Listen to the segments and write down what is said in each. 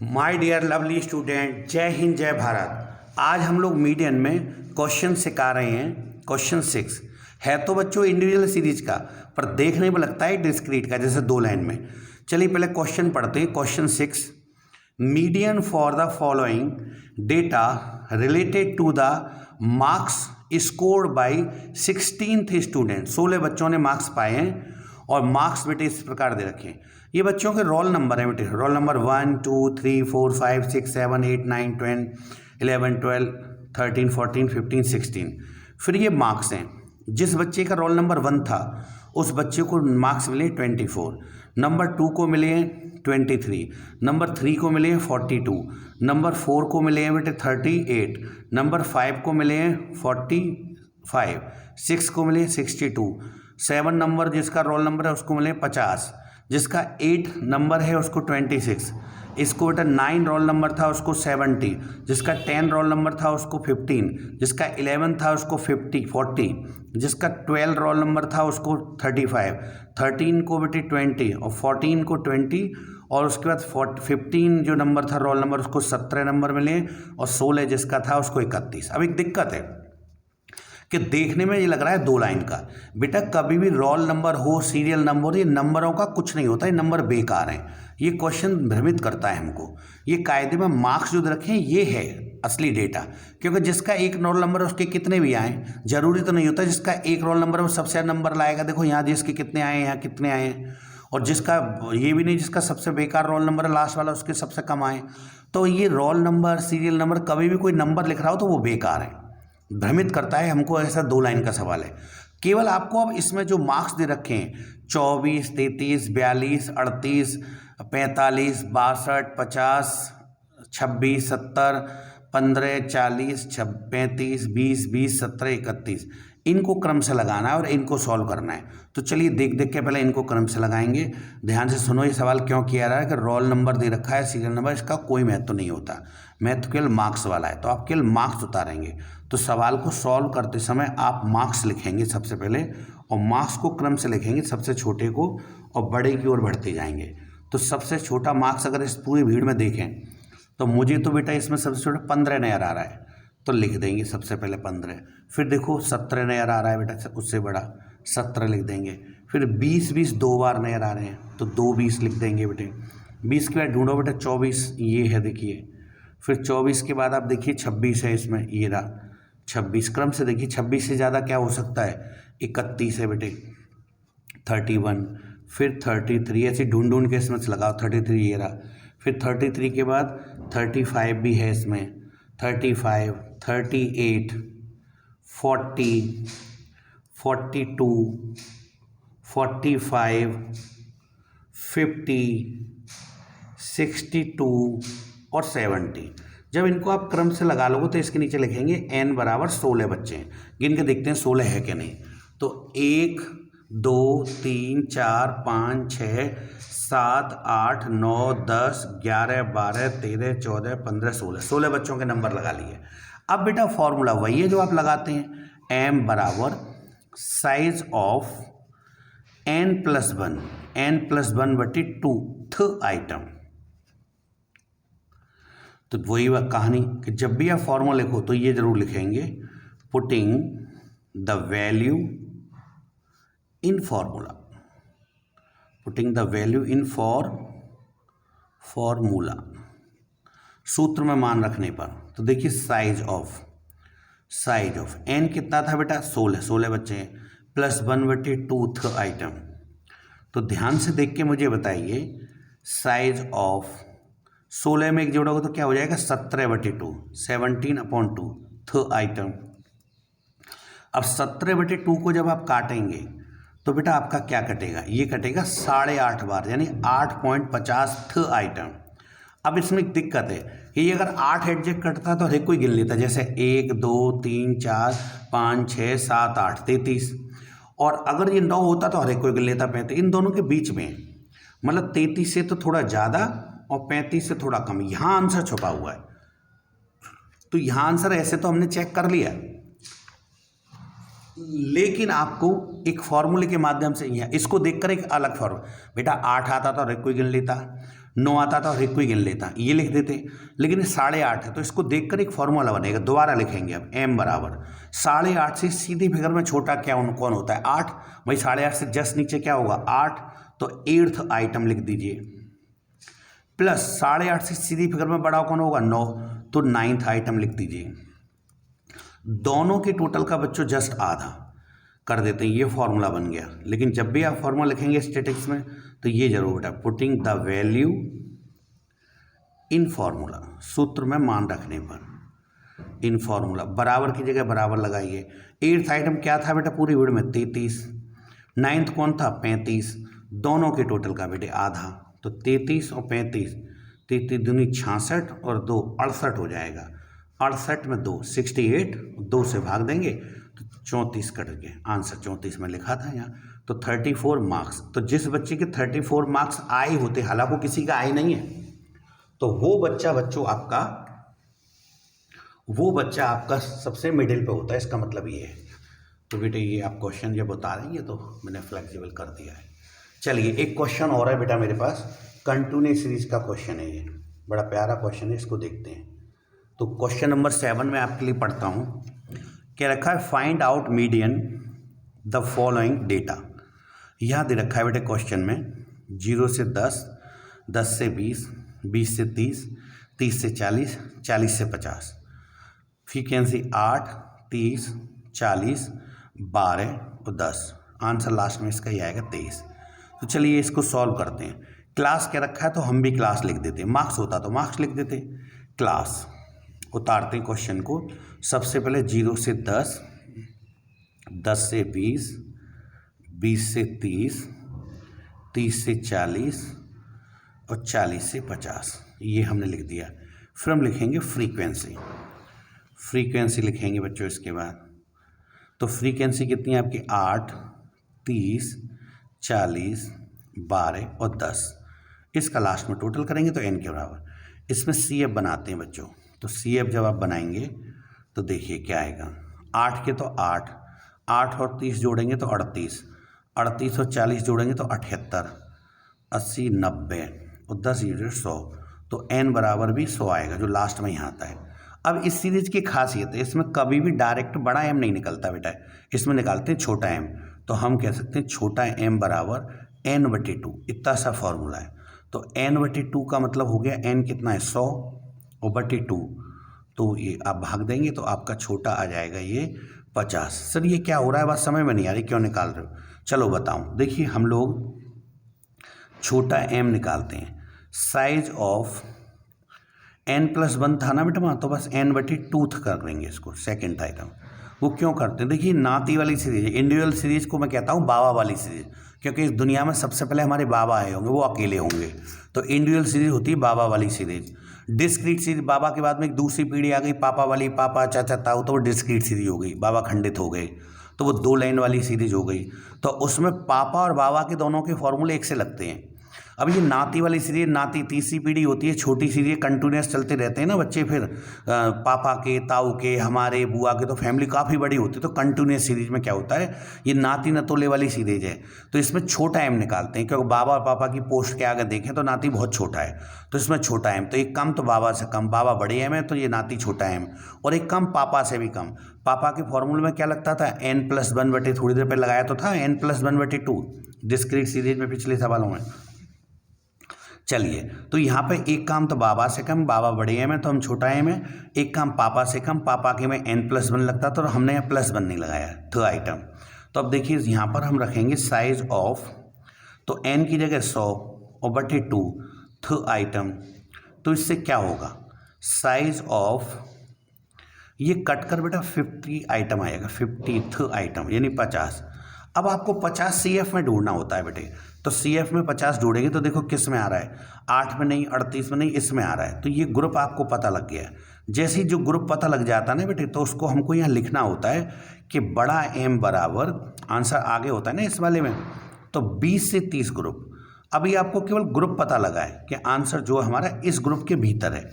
My dear lovely student, जय हिंद जय भारत। आज हम लोग मीडियन में क्वेश्चन सिखा रहे हैं। क्वेश्चन 6 है तो बच्चों इंडिविजुअल सीरीज का, पर देखने में लगता है डिस्क्रीट का, जैसे 2 लाइन में। चलिए पहले क्वेश्चन पढ़ते हैं। Question 6, median for the following data related to the marks scored by 16th student. 16 बच्चों ने मार्क्स पाए हैं और मार्क्स बेटे इस प्रकार दे रखे हैं। ये बच्चों के रोल नंबर है बेटे, रोल नंबर 1 2 3 4 5 6 7 8 9 10 11 12 13 14 15 16। फिर ये मार्क्स हैं। जिस बच्चे का रोल नंबर 1 था उस बच्चे को मार्क्स मिले 24, नंबर 2 को मिले हैं 23, नंबर 3 को मिले हैं 42, नंबर 4 को मिले हैं बेटे 38, नंबर 5 को मिले हैं 45, 6 को मिले 62, 7 नंबर जिसका रोल नंबर है उसको मिले 50, जिसका 8 नंबर है उसको 26, इसको बेटा 9 रोल नंबर था उसको 70, जिसका 10 रोल नंबर था उसको 15, जिसका 11 था उसको 40, जिसका 12 रोल नंबर था उसको 35, 13 को बेटे 20 और 14 को 20 और उसके बाद 15 जो नंबर था रोल नंबर उसको 17 नंबर मिले और 16 जिसका था उसको 31। अब एक दिक्कत है कि देखने में ये लग रहा है 2 लाइन का। बेटा कभी भी रोल नंबर हो, सीरियल नंबर, ये नंबरों का कुछ नहीं होता, ये नंबर बेकार हैं। ये क्वेश्चन भ्रमित करता है हमको। ये कायदे में मार्क्स जो रखे हैं ये है असली डेटा, क्योंकि जिसका एक रोल नंबर है उसके कितने भी आए, जरूरी तो नहीं होता जिसका एक रोल नंबर है वो सबसे ज़्यादा नंबर लाएगा। देखो यहाँ जिसके कितने आए हैं, यहाँ कितने आए हैं, और जिसका ये भी नहीं जिसका सबसे बेकार रोल नंबर है लास्ट वाला उसके सबसे कम आए। तो ये रोल नंबर, सीरियल नंबर, कभी भी कोई नंबर लिख रहा हो तो वो बेकार है, भ्रमित करता है हमको। ऐसा 2 लाइन का सवाल है। केवल आपको अब इसमें जो मार्क्स दे रखे हैं 24, 33, 42, 38, 45, 62, 50, 26, 70, 15, 40, 35, 20, 20, 17, 31, इनको क्रम से लगाना है और इनको सॉल्व करना है। तो चलिए देख देख के पहले इनको क्रम से लगाएंगे। ध्यान से सुनो, ये सवाल क्यों किया रहा है कि रोल नंबर दे रखा है, सीरियल नंबर, इसका कोई महत्व नहीं होता, महत्व केवल मार्क्स वाला है। तो आप केवल मार्क्स उतारेंगे। तो सवाल को सॉल्व करते समय आप मार्क्स लिखेंगे सबसे पहले, और मार्क्स को क्रम से लिखेंगे, सबसे छोटे को और बड़े की ओर बढ़ते जाएंगे। तो सबसे छोटा मार्क्स अगर इस पूरी भीड़ में देखें तो मुझे तो बेटा इसमें सबसे छोटा 15 नज़र आ रहा है, तो लिख देंगे सबसे पहले 15। फिर देखो 17 नज़र आ रहा है बेटा, उससे बड़ा 17 लिख देंगे। फिर 20, 20 2 बार नज़र आ रहे हैं तो 2 20 लिख देंगे बेटे। 20 के बाद ढूंढो बेटा 24, ये है देखिए। फिर 24 के बाद आप देखिए 26 है, इसमें ये रहा 26। क्रम से देखिए 26 से ज़्यादा क्या हो सकता है, 31 है बेटे, 31, फिर 33, ऐसे ढूंढ ढूंढ के इसमें से लगाओ। 33 ये रहा। फिर 33 के बाद 35 भी है इसमें, 35, 38, 40, 42, 45, 50, 62 और 70। जब इनको आप क्रम से लगा लोगे तो इसके नीचे लिखेंगे n बराबर 16 बच्चे हैं। गिन के देखते हैं 16 है कि नहीं। तो 1 2 3 4 5 6 7 8 9 10 11 12 13 14 15 16, 16 बच्चों के नंबर लगा लिए। अब बेटा फॉर्मूला वही है जो आप लगाते हैं, m बराबर साइज ऑफ n+1/2th आइटम। तो वही कहानी कि जब भी आप फॉर्मूला लिखो तो ये जरूर लिखेंगे, putting the value in formula, putting the value in formula, सूत्र में मान रखने पर। तो देखिए साइज ऑफ n कितना था बेटा, 16 बच्चे हैं, +1/2th आइटम। तो ध्यान से देख के मुझे बताइए, साइज ऑफ 16 में एक जोड़ोगे तो क्या हो जाएगा, 17/2, 17/2th आइटम। अब 17/2 को जब आप काटेंगे तो बेटा आपका क्या कटेगा, ये कटेगा 8.5 बार, यानी 8.50th आइटम। अब इसमें एक दिक्कत है कि ये अगर 8 एडजेक्ट कटता तो हर एक कोई गिन लेता, जैसे 1 2 3 4 5 6 7 8 33, और अगर ये 9 होता तो हर एक कोई गिन लेता 35। इन दोनों के बीच में मतलब 33 से तो थोड़ा ज़्यादा और 35 से थोड़ा कम, यहाँ आंसर छुपा हुआ है। तो यहाँ आंसर ऐसे तो हमने चेक कर लिया, लेकिन आपको एक फॉर्मूले के माध्यम से इसको देखकर एक अलग फॉर्मूला, बेटा 8 आता तो हर एक कोई गिन लेता, 9 आता था और एक को ही गिन लेता, ये लिख देते। लेकिन 8.5 है तो इसको देखकर एक फॉर्मूला बनेगा, दोबारा लिखेंगे अब m बराबर 8.5 से सीधी फिगर में छोटा क्या कौन होता है 8। भाई 8.5 से जस्ट नीचे क्या होगा 8, तो 8th आइटम लिख दीजिए, प्लस 8.5 से सीधी फिगर में बड़ा कौन होगा 9, तो 9th आइटम लिख दीजिए। दोनों के टोटल का बच्चों जस्ट आधा कर देते हैं, ये फॉर्मूला बन गया। लेकिन जब भी आप फॉर्मूला लिखेंगे स्टैटिक्स में तो ये जरूर बेटा putting the value in formula, सूत्र में मान रखने पर इन फॉर्मूला बराबर की जगह बराबर लगाइए। 8th आइटम क्या था बेटा पूरी वीडियो में 33, 9th कौन था 35, दोनों के टोटल का बेटे आधा, तो 33 और 35, 33 दूनी 66 और 2 68 हो जाएगा। 68 में 2 68, 2 से भाग देंगे तो 34 कट गए, आंसर 34 में लिखा था यहाँ। तो 34 मार्क्स, तो जिस बच्चे के 34 मार्क्स आए होते, हालांकि किसी का आए नहीं है, तो वो बच्चा आपका सबसे मिडिल पे होता है, इसका मतलब ये है। तो बेटे ये आप क्वेश्चन जब बता रही है तो मैंने फ्लेक्सिबल कर दिया है। चलिए एक क्वेश्चन और है बेटा मेरे पास, कंटिन्यूअस सीरीज का क्वेश्चन है, ये बड़ा प्यारा क्वेश्चन है, इसको देखते हैं। तो क्वेश्चन नंबर 7 में आपके लिए पढ़ता हूँ, क्या रखा है find out median the following data. यहाँ दे रखा है बेटे क्वेश्चन में 0 से 10, 10 से 20, 20 से 30, 30 से 40, 40 से 50, फ्रीक्वेंसी 8, 30, 40, 12 और 10, आंसर लास्ट में इसका ही आएगा 23। तो चलिए इसको सॉल्व करते हैं। क्लास क्या रखा है तो हम भी क्लास लिख देते, मार्क्स होता तो मार्क्स लिख देते। क्लास उतारते हैं क्वेश्चन को, सबसे पहले 0 से 10, 10 से 20, 20 से 30, 30 से 40 और 40 से 50, ये हमने लिख दिया। फिर हम लिखेंगे फ्रीक्वेंसी, फ्रीक्वेंसी लिखेंगे बच्चों इसके बाद। तो फ्रीक्वेंसी कितनी है आपकी 8, 30, 40, 12 और 10, इसका लास्ट में टोटल करेंगे तो n के बराबर। इसमें CF बनाते हैं बच्चों, तो CF जब आप बनाएंगे तो देखिए क्या आएगा, 8 के तो 8, 8 और 30 जोड़ेंगे तो 38, 38 और 40 जोड़ेंगे तो 78, 80, 90 और 10 यूनिट 100, तो n बराबर भी 100 आएगा जो लास्ट में यहाँ आता है। अब इस सीरीज की खासियत है, इसमें कभी भी डायरेक्ट बड़ा m नहीं निकलता बेटा, इसमें निकालते हैं छोटा m। तो हम कह सकते हैं छोटा m बराबर n/2, इतना सा फॉर्मूला है। तो n/2 का मतलब हो गया n कितना है 100 और बटे 2, तो ये आप भाग देंगे तो आपका छोटा आ जाएगा ये 50। सर ये क्या हो रहा है, बात समझ में नहीं आ रही, क्यों निकाल रहे हो? चलो बताऊं, देखिए हम लोग छोटा m निकालते हैं, साइज ऑफ n+1 था ना बेटा वहाँ, तो बस n/2 कर देंगे इसको, सेकेंड आइटम। वो क्यों करते हैं, देखिए नाती वाली सीरीज, इंडिविजुअल सीरीज को मैं कहता हूँ बाबा वाली सीरीज, क्योंकि इस दुनिया में सबसे पहले हमारे बाबा आए होंगे, वो अकेले होंगे, तो इंडिविजुअल सीरीज होती है बाबा वाली सीरीज। डिस्क्रीट सीरीज, बाबा के बाद में एक दूसरी पीढ़ी आ गई पापा वाली, पापा चाचा ताऊ, तो वो डिस्क्रीट सीरीज हो गई, बाबा खंडित हो गए, तो वो 2 लाइन वाली सीरीज हो गई। तो उसमें पापा और बाबा के दोनों के फॉर्मूले एक से लगते हैं। अब ये नाती वाली सीरीज, नाती तीसरी पीढ़ी होती है, छोटी सीरीज कंटिन्यूस चलते रहते हैं ना बच्चे, फिर पापा के, ताऊ के, हमारे, बुआ के, तो फैमिली काफ़ी बड़ी होती है। तो कंटिन्यूस सीरीज में क्या होता है, ये नाती नतोले वाली सीरीज है, तो इसमें छोटा m निकालते हैं, क्योंकि बाबा और पापा की पोस्ट के आगे देखें तो नाती बहुत छोटा है, तो इसमें छोटा m, तो एक कम तो बाबा से कम, बाबा बड़े m है तो ये नाती छोटा m, और एक कम पापा से भी कम। पापा के फॉर्मूले में क्या लगता था n+1/, थोड़ी देर पहले लगाया तो था n+1/2 डिस्क्रीट सीरीज में पिछले सवालों में। चलिए तो यहाँ पे एक काम तो बाबा से कम, बाबा बड़े m है तो हम छोटा m है, एक काम पापा से कम, पापा के में n+1 लगता तो हमने यहाँ +1 नहीं लगाया, थ आइटम। तो अब देखिए यहाँ पर हम रखेंगे साइज ऑफ, तो n की जगह 100 और बटे 2, थ आइटम, तो इससे क्या होगा, साइज ऑफ, ये कट कर बेटा 50 आइटम आएगा, 50th आइटम यानी 50। अब आपको 50 CF में ढूंढना होता है बेटे, तो CF में 50 ढूंढेंगे तो देखो किस में आ रहा है, 8 में नहीं, 38 में नहीं, इसमें आ रहा है। तो ये ग्रुप आपको पता लग गया। जैसे ही जो ग्रुप पता लग जाता है ना बेटे, तो उसको हमको यहाँ लिखना होता है कि बड़ा M बराबर, आंसर आगे होता है ना इस वाले में, तो 20 से 30 ग्रुप। अभी आपको केवल ग्रुप पता लगा है कि आंसर जो हमारा इस ग्रुप के भीतर है।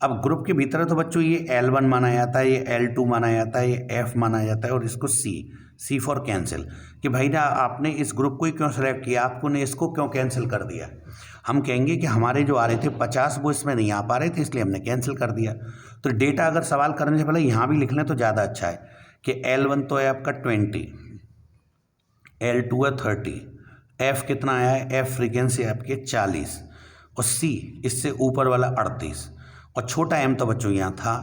अब ग्रुप के भीतर है तो बच्चों ये L1 माना जाता है, ये L2 माना जाता है, ये F माना जाता है, और इसको C फॉर कैंसिल, कि भाई ना आपने इस ग्रुप को ही क्यों सेलेक्ट किया, आपको ने इसको क्यों कैंसिल कर दिया। हम कहेंगे कि हमारे जो आ रहे थे 50 वो इसमें नहीं आ पा रहे थे, इसलिए हमने कैंसिल कर दिया। तो डेटा अगर सवाल करने से पहले यहाँ भी लिख लें तो ज़्यादा अच्छा है कि L1 तो है आपका 20, L2 है 30, F कितना आया है, F फ्रीक्वेंसी है आपके 40 और C इससे ऊपर वाला 38 और छोटा m तो बच्चों यहाँ था।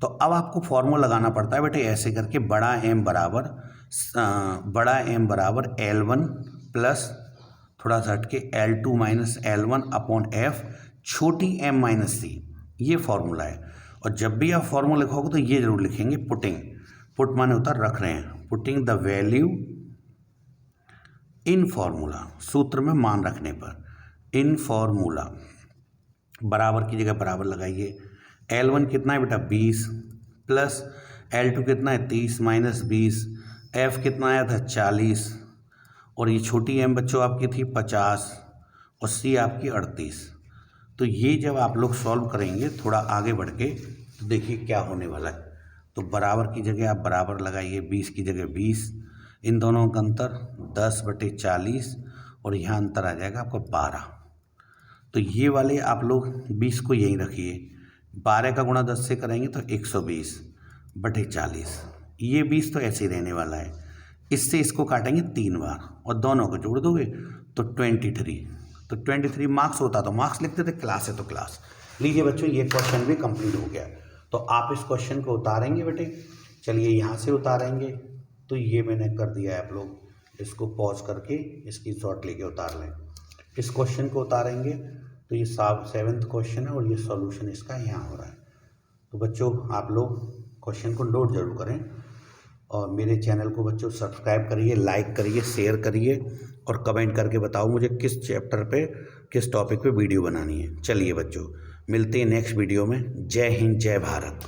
तो अब आपको फॉर्मूला लगाना पड़ता है बेटे ऐसे करके, बड़ा m बराबर L1 प्लस थोड़ा सा हट के L2 minus L1 upon F छोटी m माइनस C, ये फॉर्मूला है। और जब भी आप फॉर्मूला लिखोगे तो ये जरूर लिखेंगे पुटिंग, पुट माने उतर रख रहे हैं, putting the value in formula, सूत्र में मान रखने पर, इन फॉर्मूला बराबर की जगह बराबर लगाइए। L1 कितना है बेटा 20 प्लस L2 कितना है 30 माइनस 20, F कितना आया था 40 और ये छोटी m बच्चों आपकी थी 50 और C आपकी 38। तो ये जब आप लोग सॉल्व करेंगे थोड़ा आगे बढ़ के तो देखिए क्या होने वाला है। तो बराबर की जगह आप बराबर लगाइए, 20 की जगह 20, इन दोनों का अंतर 10/40 और यहाँ अंतर आ जाएगा आपका 12। तो ये वाले आप लोग 20 को यहीं रखिए, 12 का गुणा 10 से करेंगे तो 120/40, ये 20 तो ऐसे ही रहने वाला है। इससे इसको काटेंगे 3 बार और दोनों को जोड़ दोगे तो 23। तो 23 मार्क्स होता तो मार्क्स लिखते थे, क्लास है तो क्लास। लीजिए बच्चों ये क्वेश्चन भी कंप्लीट हो गया। तो आप इस क्वेश्चन को उतारेंगे बेटे, चलिए यहाँ से उतारेंगे। तो ये मैंने कर दिया है, आप लोग इसको पॉज करके इसकी शॉर्ट लेके उतार लें। इस क्वेश्चन को उतारेंगे तो ये 7th क्वेश्चन है और ये सॉल्यूशन इसका यहाँ हो रहा है। तो बच्चों आप लोग क्वेश्चन को नोट जरूर करें और मेरे चैनल को बच्चों सब्सक्राइब करिए, लाइक करिए, शेयर करिए और कमेंट करके बताओ मुझे किस चैप्टर पे, किस टॉपिक पे वीडियो बनानी है। चलिए बच्चों मिलते हैं नेक्स्ट वीडियो में। जय हिंद, जय भारत।